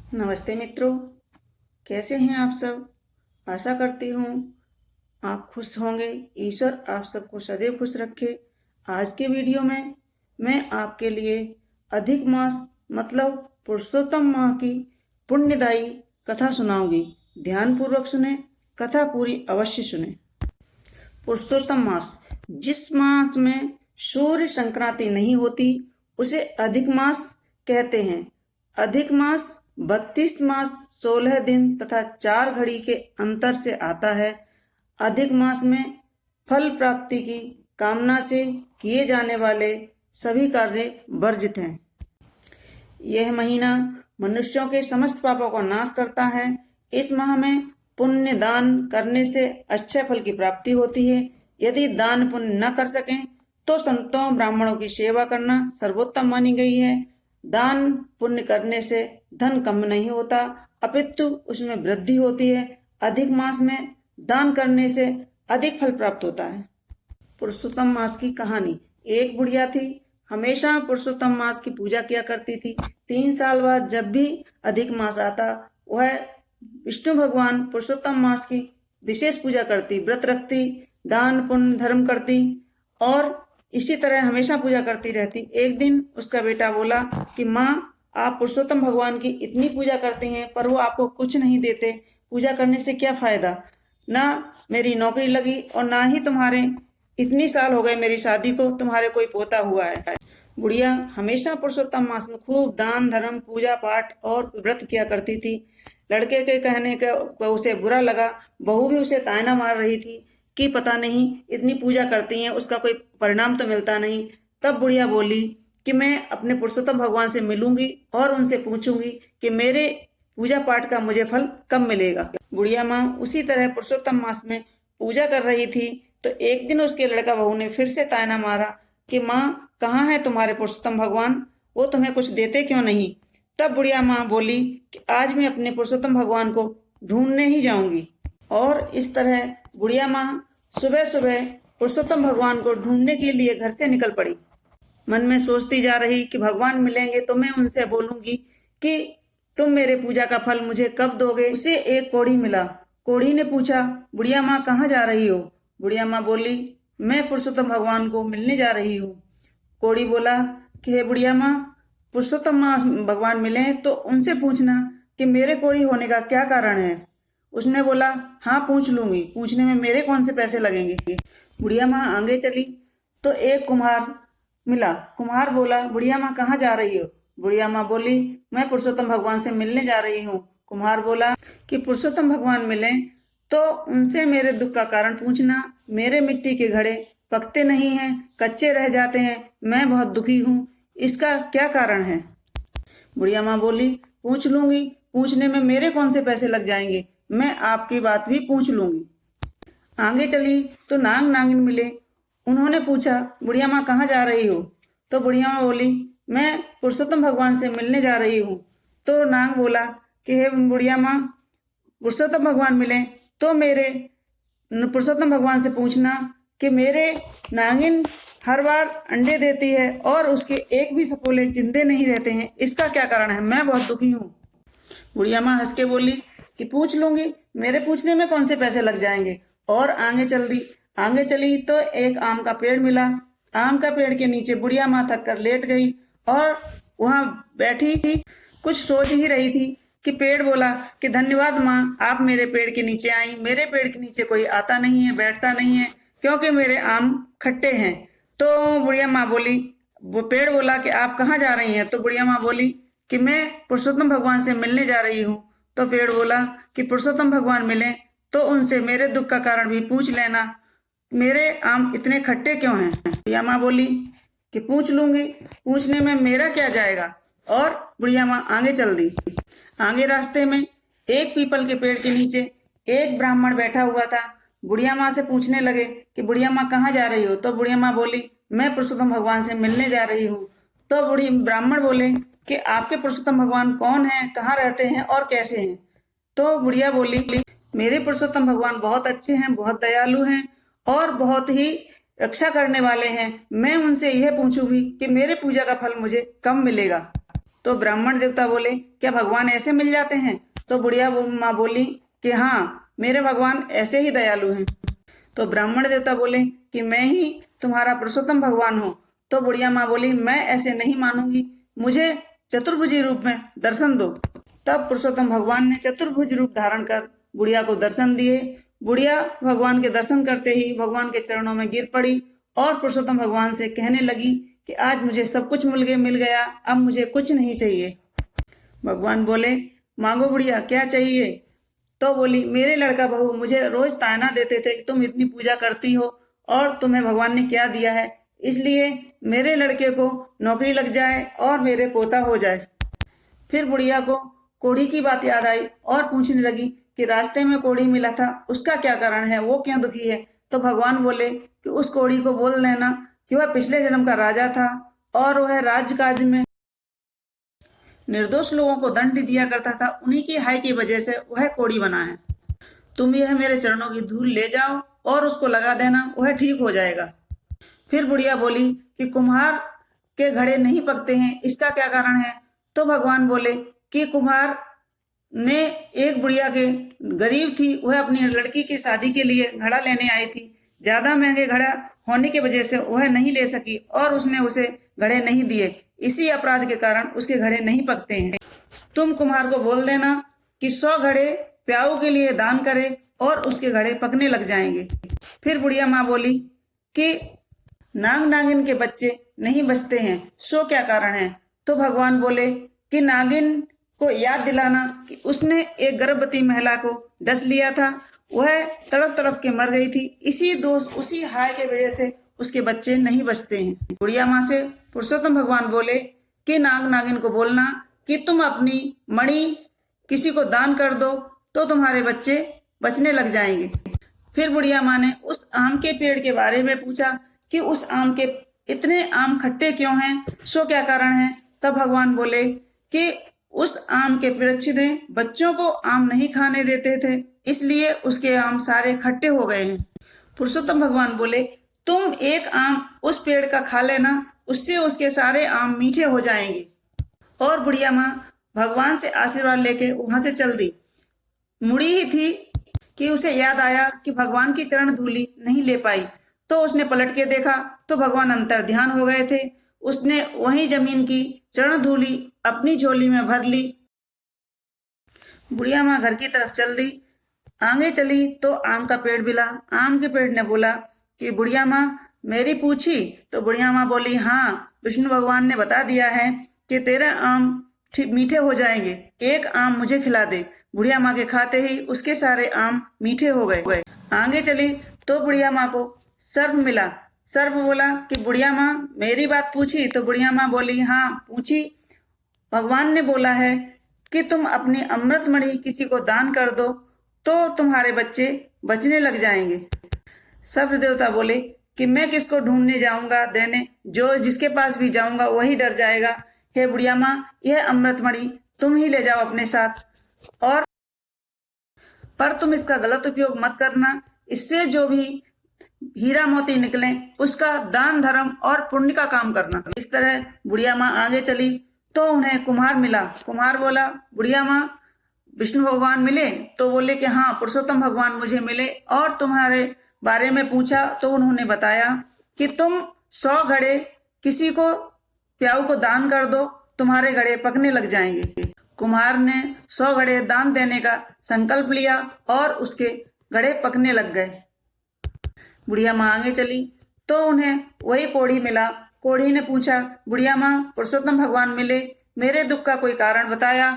नमस्ते मित्रों, कैसे हैं आप सब। आशा करती हूँ आप खुश होंगे। ईश्वर आप सबको सदैव खुश रखे। आज के वीडियो में मैं आपके लिए अधिक मास मतलब पुरुषोत्तम माह की पुण्यदायी कथा सुनाऊंगी। ध्यानपूर्वक सुने, कथा पूरी अवश्य सुने। पुरुषोत्तम मास, जिस मास में सूर्य संक्रांति नहीं होती उसे अधिक मास कहते हैं। अधिक मास 32 मास 16 दिन तथा 4 घड़ी के अंतर से आता है। अधिक मास में फल प्राप्ति की कामना से किए जाने वाले सभी कार्य वर्जित हैं। यह महीना मनुष्यों के समस्त पापों का नाश करता है। इस माह में पुण्य दान करने से अच्छे फल की प्राप्ति होती है। यदि दान पुण्य न कर सकें तो संतों ब्राह्मणों की सेवा करना सर्वोत्तम मानी गई है। दान पुण्य करने से धन कम नहीं होता, अपितु उसमें वृद्धि होती है। अधिक मास में दान करने से अधिक फल प्राप्त होता है। पुरुषोत्तम मास की कहानी। एक बुढ़िया थी, हमेशा पुरुषोत्तम मास की पूजा किया करती थी। 3 साल बाद जब भी अधिक मास आता, वह विष्णु भगवान पुरुषोत्तम मास की विशेष पूजा करती, व्रत रखती, दान पुण्य धर्म करती और इसी तरह हमेशा पूजा करती रहती। एक दिन उसका बेटा बोला कि माँ, आप पुरुषोत्तम भगवान की इतनी पूजा करती हैं पर वो आपको कुछ नहीं देते, पूजा करने से क्या फायदा। ना मेरी नौकरी लगी और ना ही तुम्हारे इतनी साल हो गए मेरी शादी को, तुम्हारे कोई पोता हुआ है। बुढ़िया हमेशा पुरुषोत्तम मास में खूब दान धर्म पूजा पाठ और व्रत किया करती थी। लड़के के कहने का उसे बुरा लगा। बहू भी उसे ताना मार रही थी कि पता नहीं इतनी पूजा करती हैं, उसका कोई परिणाम तो मिलता नहीं। तब बुढ़िया बोली कि मैं अपने पुरुषोत्तम भगवान से मिलूंगी और उनसे पूछूंगी कि मेरे पूजा पाठ का मुझे फल कब मिलेगा। बुढ़िया माँ उसी तरह पुरुषोत्तम मास में पूजा कर रही थी तो एक दिन उसके लड़का बहू ने फिर से ताना मारा कि माँ, कहाँ है तुम्हारे पुरुषोत्तम भगवान, वो तुम्हें कुछ देते क्यों नहीं। तब बुढ़िया माँ बोली कि आज मैं अपने पुरुषोत्तम भगवान को ढूंढने ही जाऊंगी। और इस तरह बुढ़िया माँ सुबह सुबह पुरुषोत्तम भगवान को ढूंढने के लिए घर से निकल पड़ी। मन में सोचती जा रही कि भगवान मिलेंगे तो मैं उनसे बोलूंगी कि तुम मेरे पूजा का फल मुझे कब दोगे। उसे एक कोढ़ी मिला। कोढ़ी ने पूछा, बुढ़िया माँ कहाँ जा रही हो। बुढ़िया माँ बोली, मैं पुरुषोत्तम भगवान को मिलने जा रही हूँ। कोढ़ी बोला कि हे बुढ़िया माँ, पुरुषोत्तम माँ भगवान मिले तो उनसे पूछना कि मेरे कोढ़ी होने का क्या कारण है। उसने बोला, हाँ पूछ लूंगी, पूछने में मेरे कौन से पैसे लगेंगे। बुढ़िया माँ आगे चली तो एक कुम्हार मिला। कुम्हार बोला, बुढ़िया माँ कहाँ जा रही हो। बुढ़िया माँ बोली, मैं पुरुषोत्तम भगवान से मिलने जा रही हूँ। कुम्हार बोला कि पुरुषोत्तम भगवान मिले तो उनसे मेरे दुख का कारण पूछना। मेरे मिट्टी के घड़े पकते नहीं हैं, कच्चे रह जाते हैं, मैं बहुत दुखी हूँ, इसका क्या कारण है। बुढ़िया माँ बोली, पूछ लूंगी, पूछने में मेरे कौन से पैसे लग जाएंगे, मैं आपकी बात भी पूछ लूंगी। आगे चली तो नाग नागिन मिले। उन्होंने पूछा, बुढ़िया माँ कहाँ जा रही हो। तो बुढ़िया माँ बोली, मैं पुरुषोत्तम भगवान से मिलने जा रही हूँ। तो नाग बोला कि हे बुढ़िया माँ, पुरुषोत्तम भगवान मिले तो मेरे पुरुषोत्तम भगवान से पूछना कि मेरे नागिन हर बार अंडे देती है और उसके एक भी सपोले जिंदे नहीं रहते हैं, इसका क्या कारण है, मैं बहुत दुखी हूँ। बुढ़िया माँ हंस के बोली कि पूछ लूंगी, मेरे पूछने में कौन से पैसे लग जाएंगे। और आगे चली तो एक आम का पेड़ मिला। आम का पेड़ के नीचे बुढ़िया माँ थक कर लेट गई और वहां बैठी थी, कुछ सोच ही रही थी कि पेड़ बोला कि धन्यवाद माँ, आप मेरे पेड़ के नीचे आई। मेरे पेड़ के नीचे कोई आता नहीं है, बैठता नहीं है, क्योंकि मेरे आम खट्टे हैं। तो बुढ़िया माँ बोली, वो पेड़ बोला कि आप कहाँ जा रही हैं। तो बुढ़िया माँ बोली कि मैं पुरुषोत्तम भगवान से मिलने जा रही हूँ। तो पेड़ बोला कि पुरुषोत्तम भगवान मिले तो उनसे मेरे दुख का कारण भी पूछ लेना, मेरे आम इतने खट्टे क्यों हैं। बुढ़िया माँ बोली कि पूछ लूंगी, पूछने में मेरा क्या जाएगा। और बुढ़िया माँ आगे चल दी। आगे रास्ते में एक पीपल के पेड़ के नीचे एक ब्राह्मण बैठा हुआ था। बुढ़िया माँ से पूछने लगे कि बुढ़िया माँ कहाँ जा रही हो। तो बुढ़िया माँ बोली, मैं पुरुषोत्तम भगवान से मिलने जा रही हूँ। तो बूढ़ी ब्राह्मण बोले कि आपके पुरुषोत्तम भगवान कौन है, कहाँ रहते हैं और कैसे हैं। तो बुढ़िया बोली, मेरे पुरुषोत्तम भगवान बहुत अच्छे हैं, बहुत दयालु हैं और बहुत ही रक्षा करने वाले हैं। मैं उनसे यह पूछूंगी कि मेरे पूजा का फल मुझे कब मिलेगा। तो ब्राह्मण देवता बोले, क्या भगवान ऐसे मिल जाते हैं? तो बुढ़िया माँ बोली कि हाँ, मेरे भगवान ऐसे ही दयालु हैं। तो ब्राह्मण देवता बोले कि मैं ही तुम्हारा पुरुषोत्तम भगवान हूँ। तो बुढ़िया माँ बोली, मैं ऐसे नहीं मानूंगी, मुझे चतुर्भुजी रूप में दर्शन दो। तब पुरुषोत्तम भगवान ने चतुर्भुज रूप धारण कर बुढ़िया को दर्शन दिए। बुढ़िया भगवान के दर्शन करते ही भगवान के चरणों में गिर पड़ी और पुरुषोत्तम भगवान से कहने लगी कि आज मुझे सब कुछ मिल गया, अब मुझे कुछ नहीं चाहिए। भगवान बोले, मांगो बुढ़िया, क्या चाहिए? तो बोली, मेरे लड़का बहू मुझे रोज ताना देते थे कि तुम इतनी पूजा करती हो और तुम्हें भगवान ने क्या दिया है, इसलिए मेरे लड़के को नौकरी लग जाए और मेरे पोता हो जाए। फिर बुढ़िया को कोढ़ी की बात याद आई और पूछने लगी कि रास्ते में कोढ़ी मिला था, उसका क्या कारण है, वो क्यों दुखी है? तो भगवान बोले कि उस कोढ़ी को बोल देना कि वह पिछले जन्म का राजा था और वह राजकाज में निर्दोष लोगों को दंड दिया करता था, उन्हीं की हाय की वजह से वह कोढ़ी बना है। तुम यह मेरे चरणों की धूल ले जाओ और उसको लगा देना, वह ठीक हो जाएगा। फिर बुढ़िया बोली कि कुम्हार के घड़े नहीं पकते हैं, इसका क्या कारण है? तो भगवान बोले कि कुम्हार ने एक बुढ़िया के गरीब थी, वह अपनी लड़की की शादी के लिए घड़ा लेने आई थी, ज्यादा महंगे घड़ा होने की वजह से वह नहीं ले सकी और उसने उसे घड़े नहीं दिए, इसी अपराध के कारण उसके घड़े नहीं पकते हैं। तुम कुम्हार को बोल देना कि 100 घड़े प्याऊ के लिए दान करे और उसके घड़े पकने लग जाएंगे। फिर बुढ़िया माँ बोली कि नाग नागिन के बच्चे नहीं बचते हैं, सो क्या कारण है? तो भगवान बोले कि नागिन को याद दिलाना कि उसने एक गर्भवती महिला को डस लिया था, वह तड़प तड़प के मर गई थी, इसी दोष उसी हाय के वजह से उसके बच्चे नहीं बचते हैं। बुढ़िया माँ से पुरुषोत्तम भगवान बोले कि नाग नागिन को बोलना कि तुम अपनी मणि किसी को दान कर दो तो तुम्हारे बच्चे बचने लग जाएंगे। फिर बुढ़िया माँ ने उस आम के पेड़ के बारे में पूछा कि उस आम के इतने आम खट्टे क्यों हैं, सो क्या कारण है? तब भगवान बोले कि उस आम के वृक्ष ने बच्चों को आम नहीं खाने देते थे, इसलिए उसके आम सारे खट्टे हो गए हैं। पुरुषोत्तम भगवान बोले, तुम एक आम उस पेड़ का खा लेना, उससे उसके सारे आम मीठे हो जाएंगे। और बुढ़िया माँ भगवान से आशीर्वाद लेके वहां से चल दी। मुड़ी ही थी कि उसे याद आया कि भगवान की चरण धूली नहीं ले पाई, तो उसने पलट के देखा तो भगवान अंतर ध्यान हो गए थे। उसने वहीं जमीन की चरण धूली अपनी झोली में भर ली। बुढ़िया माँ घर की तरफ चल दी। आगे चली तो आम का पेड़ मिला। आम के पेड़ ने बोला कि बुढ़िया माँ मेरी पूछी? तो बुढ़िया माँ बोली, हाँ, विष्णु भगवान ने बता दिया है कि तेरे आम मीठे हो जाएंगे, एक आम मुझे खिला दे। बुढ़िया माँ के खाते ही उसके सारे आम मीठे हो गए। आगे चली तो बुढ़िया माँ को सर्प मिला। सर्प बोला कि बुढ़िया माँ मेरी बात पूछी? तो बुढ़िया माँ बोली, हाँ पूछी। भगवान ने बोला है कि तुम अपनी अमृत मणि किसी को दान कर दो तो तुम्हारे बच्चे बचने लग जाएंगे। सर्प देवता बोले कि मैं किसको ढूंढने जाऊंगा देने, जो जिसके पास भी जाऊंगा वही डर जाएगा। हे बुढ़िया माँ, यह अमृत मणि तुम ही ले जाओ अपने साथ, और पर तुम इसका गलत उपयोग मत करना। इससे जो भी हीरा मोती निकले उसका दान धर्म और पुण्य का काम करना। इस तरह बुढ़िया माँ आगे चली तो उन्हें कुम्हार मिला। कुम्हार बोला, बुढ़िया माँ विष्णु भगवान मिले? तो बोले कि हाँ, पुरुषोत्तम भगवान मुझे मिले और तुम्हारे बारे में पूछा तो उन्होंने बताया कि तुम 100 घड़े किसी को प्याऊ को दान कर दो, तुम्हारे घड़े पकने लग जाएंगे। कुम्हार ने 100 घड़े दान देने का संकल्प लिया और उसके घड़े पकने लग गए। बुढ़िया माँ आगे चली तो उन्हें वही कोढ़ी मिला। कोढ़ी ने पूछा, बुढ़िया माँ पुरुषोत्तम भगवान मिले, मेरे दुख का कोई कारण बताया?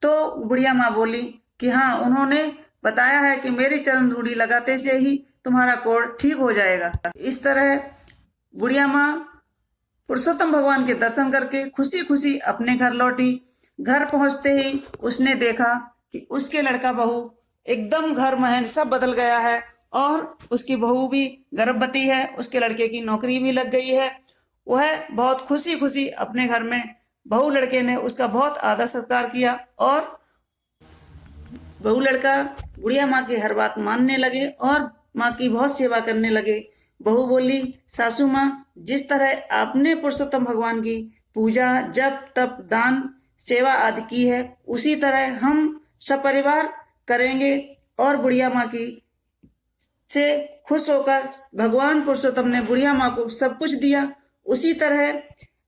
तो बुढ़िया माँ बोली कि हाँ, उन्होंने बताया है कि मेरी चरण धूली लगाते से ही तुम्हारा कोढ़ ठीक हो जाएगा। इस तरह बुढ़िया माँ पुरुषोत्तम भगवान के दर्शन करके खुशी खुशी अपने घर लौटी। घर पहुंचते ही उसने देखा कि उसके लड़का बहू एकदम घर महल सब बदल गया है और उसकी बहू भी गर्भवती है, उसके लड़के की नौकरी भी लग गई है। वह बहुत खुशी खुशी अपने घर में, बहू लड़के ने उसका बहुत आदर सत्कार किया और बहू लड़का बुढ़िया माँ की हर बात मानने लगे और माँ की बहुत सेवा करने लगे। बहू बोली, सासू माँ, जिस तरह आपने पुरुषोत्तम भगवान की पूजा, जप, तप, दान सेवा आदि की है, उसी तरह हम सपरिवार करेंगे और बुढ़िया माँ की से खुश होकर भगवान पुरुषोत्तम ने बुढ़िया माँ को सब कुछ दिया। उसी तरह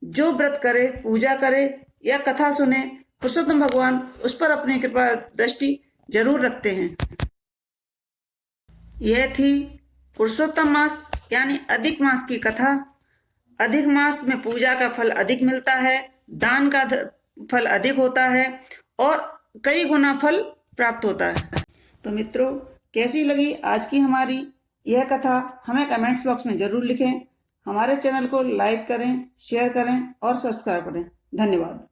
जो व्रत करे, पूजा करे या कथा सुने, पुरुषोत्तम भगवान उस पर अपनी कृपा दृष्टि जरूर रखते हैं। यह थी पुरुषोत्तम मास यानी अधिक मास की कथा। अधिक मास में पूजा का फल अधिक मिलता है, दान का फल अधिक होता है और कई गुना फल प्राप्त होता है। तो मित्रों, कैसी लगी आज की हमारी यह कथा, हमें कमेंट्स बॉक्स में जरूर लिखें। हमारे चैनल को लाइक करें, शेयर करें और सब्सक्राइब करें। धन्यवाद।